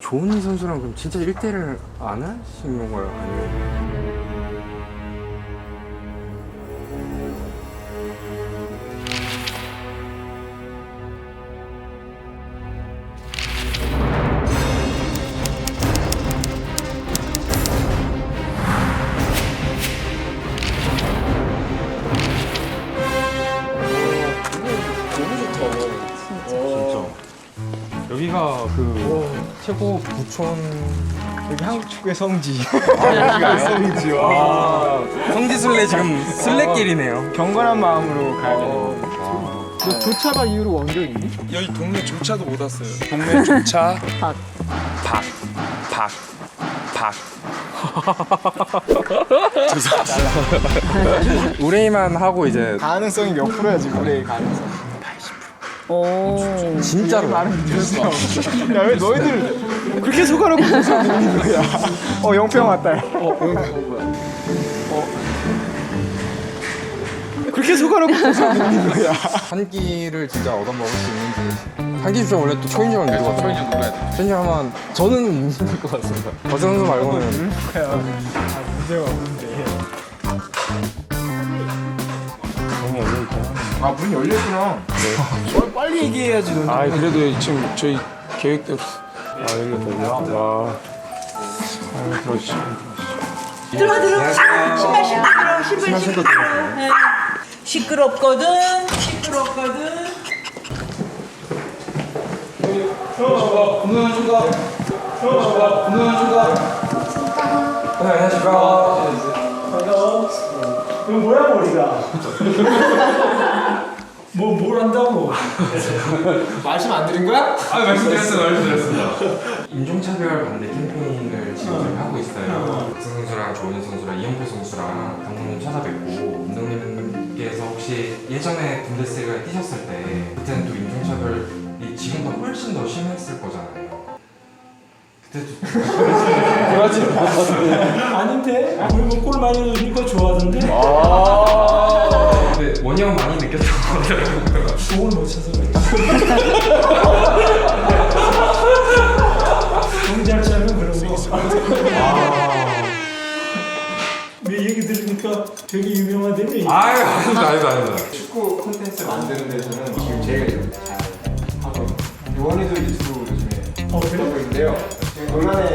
조은희 선수랑 그럼 진짜 1대1을 안 하신 건가요? 아니면? 여기가 그 최고 부촌 여기 한국 축구의 성지. 성지. 성지순례 지금 순례길이네요. 경건한 마음으로 가야 돼요. 너 조차박 이후로 원정 있니? 여기 동네 조차도 못 왔어요. 동네 조차. 박. 우레이만 하고 이제 가능성이 몇 프로야 지금 우리의 가능성? 오. 진짜로 야왜 너희들 그렇게 속아놓고 있는 거야? 영표 형 왔다. 그렇게 속아놓고 있는 거야? 한 끼를 진짜 얻어먹을 수 있는지. 한끼 주자 원래 또 초인종을 누르거든요. 초인종 눌러야 돼. 초인종 하면 저는 힘들 것 같습니다. 어제 선수 말고는 거야. 문제가 없는데. 너무 어려웠다. 아 문 열렸구나. 네. 빨리 얘기해야지 너. 아 그래도 지금 저희 계획대로. 열렸다. 와. 그렇지. 들어 신발 신고 네. 시끄럽거든. 이거 뭐야 머리가? 뭘 한다고? 말씀 안 드린 거야? 말씀드렸습니다. 인종차별 반대 캠페인을 지금 저희 하고 있어요. 박승 선수랑 조은희 선수랑 이영표 선수랑 감독님 찾아뵙고 감독님께서 혹시 예전에 분데스리가에 뛰셨을 때 그때는 또 인종차별이 지금보다 훨씬 더 심했을 거잖아요. 그때도 아닌데? 우리 골 많이 넣으니까 좋아하던데? 근데 원희 형 많이 느꼈던 것 같아요. 공을 못 쳐서 그래. 공잘 차면 그런 거. 내 얘기 들으니까 되게 유명하다며. 아닙니다. 축구 콘텐츠 만드는 데서는 지금 제일 잘 하고 있는. 원희도 유튜브 요즘에 그래? 하고 있는데요. 지금 논란의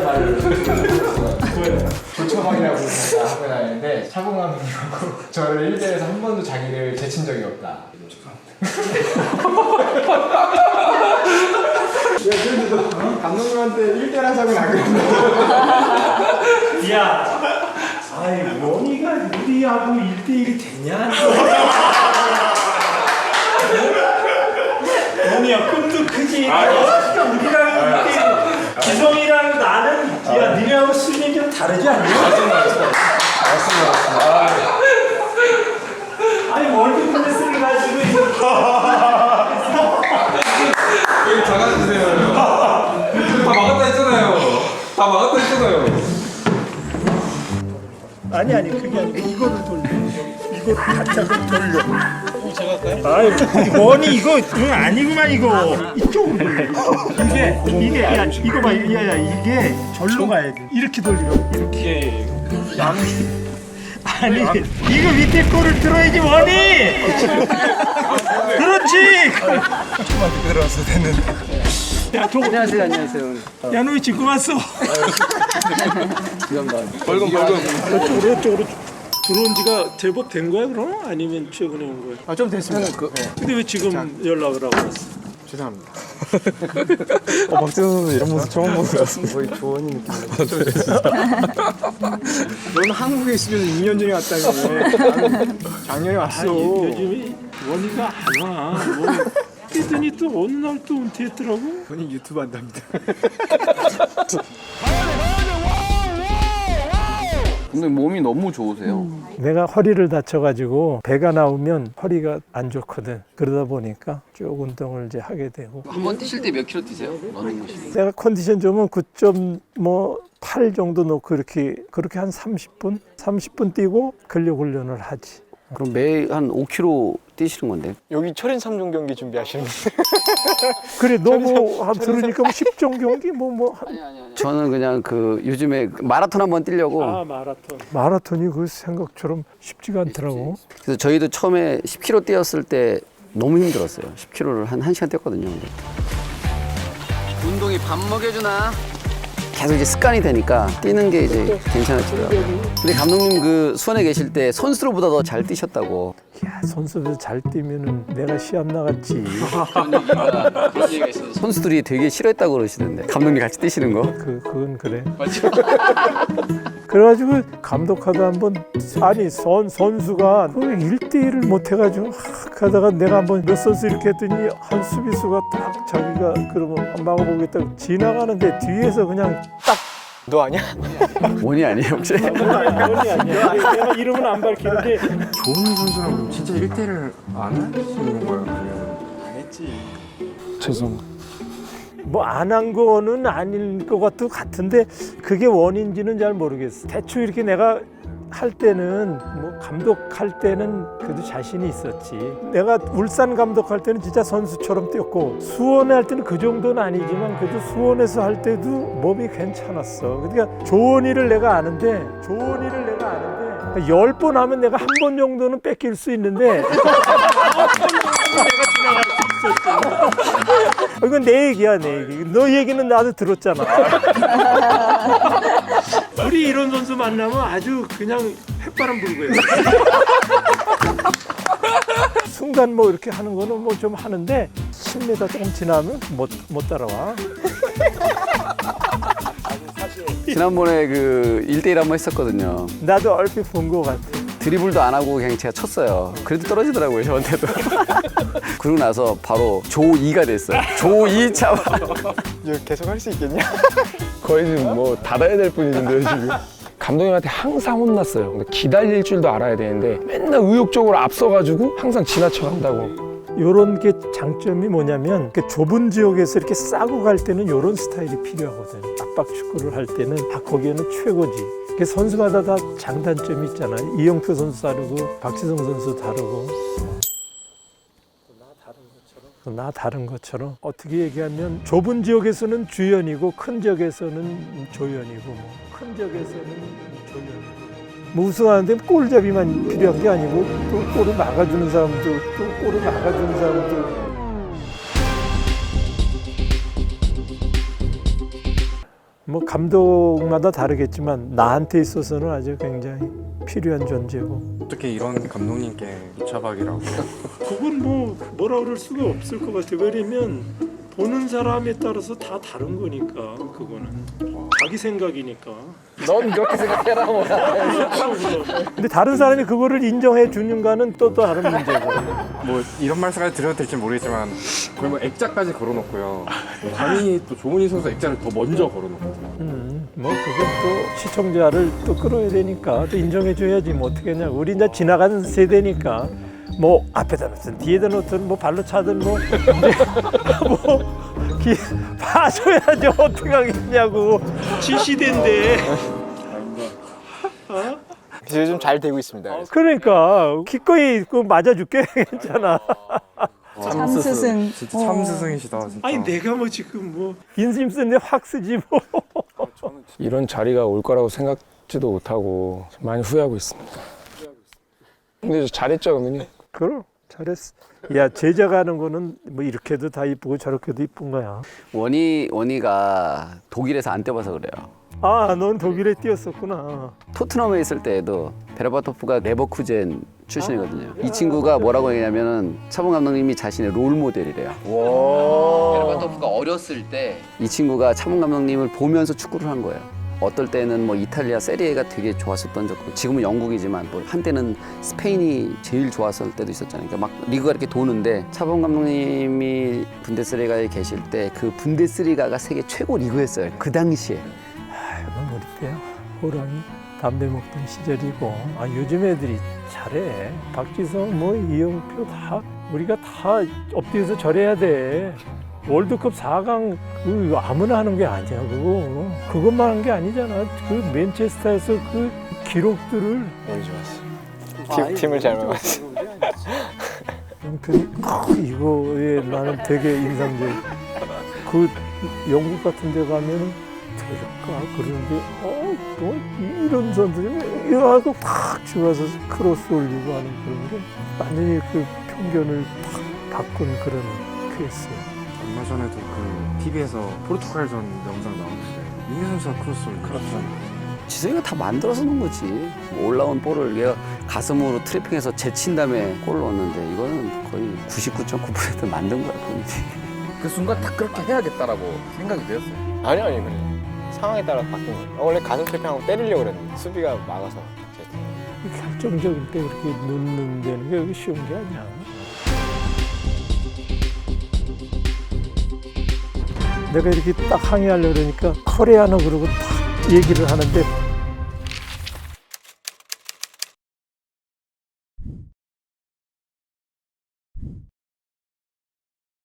말을 뭐야? 조처방이라고 하고 다니는데 차범 감독님하고 저를 1대에서 한 번도 자기를 제친 적이 없다. 야 그래도 너 감독님한테 1대란 적은 안 그랬나? 야, 아이 원희가 우리하고 1대1이 됐냐? 원희야 꿈도 크지. 우리랑 1대1. 기성이랑 나는 야 니네하고 수준이 좀 다르지 않냐? 맞습니다. 아니 월드 클래스를 가지고 왜 작아지세요? 다 막았다 했잖아요. 아니 그게 아니고 이거를 돌려. 이거 바짝을 돌려. 제가 할까요? 아이 원이 이거 아니구만 이거. 이쪽으로 돌려. 이게 야 이거 봐. 야 이게 절로 가야 돼. 이렇게 돌리라고. 이렇게. 아니 이거 밑에 거를 들어야지 원이. 그렇지. 들어서 됐는데. 야 저거. 안녕하세요. 야 너 왜 지금 왔어? 벌금. 저쪽으로 들어온 지가 제법 된 거야 그럼? 아니면 최근에 온 거야? 좀 됐습니다. 근데 왜 지금 연락을 하고 왔어? 죄송합니다. 박재선 선수 이런 모습 처음 보는 것 같습니다. 거의 조언이 느낌. 너는 한국에 있으면서 2년 전에 왔다며. 나는 작년에 왔어. 요즘에 원희가 안 와. 뭐 뛰더니 또 어느 날 또 은퇴했더라고. 본인 유튜브 한답니다. 근데 몸이 너무 좋으세요. 내가 허리를 다쳐가지고 배가 나오면 허리가 안 좋거든. 그러다 보니까 쭉 운동을 이제 하게 되고. 한 번 뛰실 때 몇 킬로 뛰세요? 러닝머신. 내가 컨디션 좋으면 9.8 정도 놓고 그렇게 한 30분 뛰고 근력 훈련을 하지. 그럼 매일 한 5킬로 뛰시는 건데. 여기 철인 3종 경기 준비하시는 그래 너무 들으니까 뭐 10종 경기 뭐 저는 그냥 그 요즘에 마라톤 한번 뛰려고. 마라톤이 그 생각처럼 쉽지가 않더라고. 그래서 저희도 처음에 10km 뛰었을 때 너무 힘들었어요. 10km를 한 1시간 뛰었거든요. 운동이 밥 먹여주나? 계속 이제 습관이 되니까 뛰는 게 이제 괜찮아지더라고요. 근데 감독님 그 수원에 계실 때 선수로보다 더 잘 뛰셨다고. 야 선수들 잘 뛰면은 내가 시합 나갔지. 그런 얘기가 있어서 선수들이 되게 싫어했다고 그러시던데. 감독님 같이 뛰시는 거. 그건 그래. 그래가지고 감독하다 한번 아니 선수가 그 1대1을 못 해가지고 하다가 내가 한번 몇 선수 이렇게 했더니 한 수비수가 딱 자기가 그러면 막아보겠다고 지나가는데 뒤에서 그냥 딱 너 아니야? 원이 아니에요 혹시? 내가 이름은 안 밝히는데 조은희 선수랑 그럼 진짜 1대1을 안 하시는 거예요? 그러면? 죄송합니다. 뭐 안 한 거는 아닐 것 같은데 그게 원인지는 잘 모르겠어. 대충 이렇게 내가 할 때는 뭐 감독할 때는 그래도 자신이 있었지. 내가 울산 감독할 때는 진짜 선수처럼 뛰었고 수원에 할 때는 그 정도는 아니지만 그래도 수원에서 할 때도 몸이 괜찮았어. 그러니까 조은이를 내가 아는데 10번 하면 내가 한 번 정도는 뺏길 수 있는데 이건 내 얘기야, 내 얘기. 너 얘기는 나도 들었잖아. 우리 이런 선수 만나면 아주 그냥 햇바람 불고 해요. 순간 뭐 이렇게 하는 거는 뭐 좀 하는데 10m 조금 지나면 못 따라와. 지난번에 그 1대1 한번 했었거든요. 나도 얼핏 본 거 같아. 드리블도 안 하고 그냥 제가 쳤어요. 그래도 떨어지더라고요, 저한테도. 그러고 나서 바로 조2가 됐어요. 조2 차와. 이거 계속 할 수 있겠냐? 거의 지금 뭐 닫아야 될 뿐인데요 지금. 감독님한테 항상 혼났어요. 근데 기다릴 줄도 알아야 되는데 맨날 의욕적으로 앞서가지고 항상 지나쳐 간다고. 요런 게 장점이 뭐냐면 그 좁은 지역에서 이렇게 싸고 갈 때는 요런 스타일이 필요하거든. 압박 축구를 할 때는 거기에는 최고지. 그 선수마다 다 장단점이 있잖아. 이영표 선수 다르고 박지성 선수 다르고. 나 다른 것처럼 어떻게 얘기하면 좁은 지역에서는 주연이고 큰 지역에서는 조연이고 뭐 큰 지역에서는 조연이고 뭐 우승하는데 골잡이만 필요한 게 아니고 또 골을 막아주는 사람도 또 골을 막아주는 사람도 뭐 감독마다 다르겠지만 나한테 있어서는 아주 굉장히 필요한 존재고. 어떻게 이런 감독님께 무차박이라고? 그건 뭐라 그럴 수가 없을 것 같아. 왜냐면 보는 사람에 따라서 다 다른 거니까 그거는 자기 생각이니까. 넌 그렇게 생각해라 뭐야. 근데 다른 사람이 그거를 인정해 주는가는 또 다른 문제고. 뭐 이런 말씀까지 드려도 될지 모르겠지만 거의 뭐 액자까지 걸어놓고요. 감히 또 조은희 선수 액자를 더 먼저 걸어놓거든요. 뭐 그건 또 시청자를 또 끌어야 되니까 또 인정해 줘야지 뭐 어떻게 하냐. 우리 이제 지나가는 세대니까 뭐 앞에다 놓든 뒤에다 놓든 뭐 발로 차든 뭐 봐줘야죠. 어떻게 하겠냐고. 지시대인데. 그래서 요즘 잘 되고 있습니다. 그래서. 그러니까 기꺼이 그 맞아줄게. 괜찮아. 참스승. 진짜 참스승이시다 진짜. 아니 내가 뭐 지금 뭐 인심 쓰는데 확 쓰지 뭐. 이런 자리가 올 거라고 생각지도 못하고 많이 후회하고 있습니다. 근데 잘했죠, 감독님? 그럼 잘했어. 야 제자가 하는 거는 뭐 이렇게도 다 이쁘고 저렇게도 이쁜 거야. 원희가 독일에서 안 뛰어봐서 그래요. 아, 넌 독일에 뛰었었구나. 토트넘에 있을 때에도 베르바토프가 레버쿠젠 출신이거든요. 이 친구가 뭐라고 얘기하냐면 차범 감독님이 자신의 롤 모델이래요. 베르바토프가 어렸을 때 이 친구가 차범 감독님을 보면서 축구를 한 거예요. 어떨 때는 뭐 이탈리아 세리에가 되게 좋았었던 적도, 지금은 영국이지만 뭐 한때는 스페인이 제일 좋았을 때도 있었잖아요. 그러니까 막 리그가 이렇게 도는데 차범 감독님이 분데스리가에 계실 때 그 분데스리가가 세계 최고 리그였어요. 그 당시에. 아이고 우리 때 호랑이 담배 먹던 시절이고. 아 요즘 애들이 잘해. 박지성 뭐 이영표 다 우리가 다 엎드려서 절해야 돼. 월드컵 4강 그 아무나 하는 게 아니야 그거. 그것만 한 게 아니잖아. 그 맨체스터에서 그 기록들을 너무 좋았어. 팀을 잘 막았어. 형편이 이거에 나는 되게 인상적이야. 그 영국 같은 데 가면은 될까 그러는데 뭐 이런 선수들이 이거 하고 팍 집어서 크로스 올리고 하는 그런 게 완전히 그 편견을 팍 바꾼 그런 케이스예요. 얼마 전에도 그 TV에서 포르투갈전 영상 나오는데 민규 선수가 크로스 올리고 지성이가 다 만들어서 넣은 거지. 올라온 볼을 얘가 가슴으로 트래핑해서 제친 다음에 골을 넣었는데 이거는 거의 99.9% 만든 거야 본인이. 그 순간 딱 그렇게 해야겠다라고 생각이 들었어요. 아니 그래. 상황에 따라 바뀐 거예요. 원래 가슴 트래핑하고 때리려고 그랬는데 수비가 막아서. 결정적일 때 그렇게 넣는 게 쉬운 게 아니야. 내가 이렇게 딱 항의하려고 그러니까 코레아노 그러고 딱 얘기를 하는데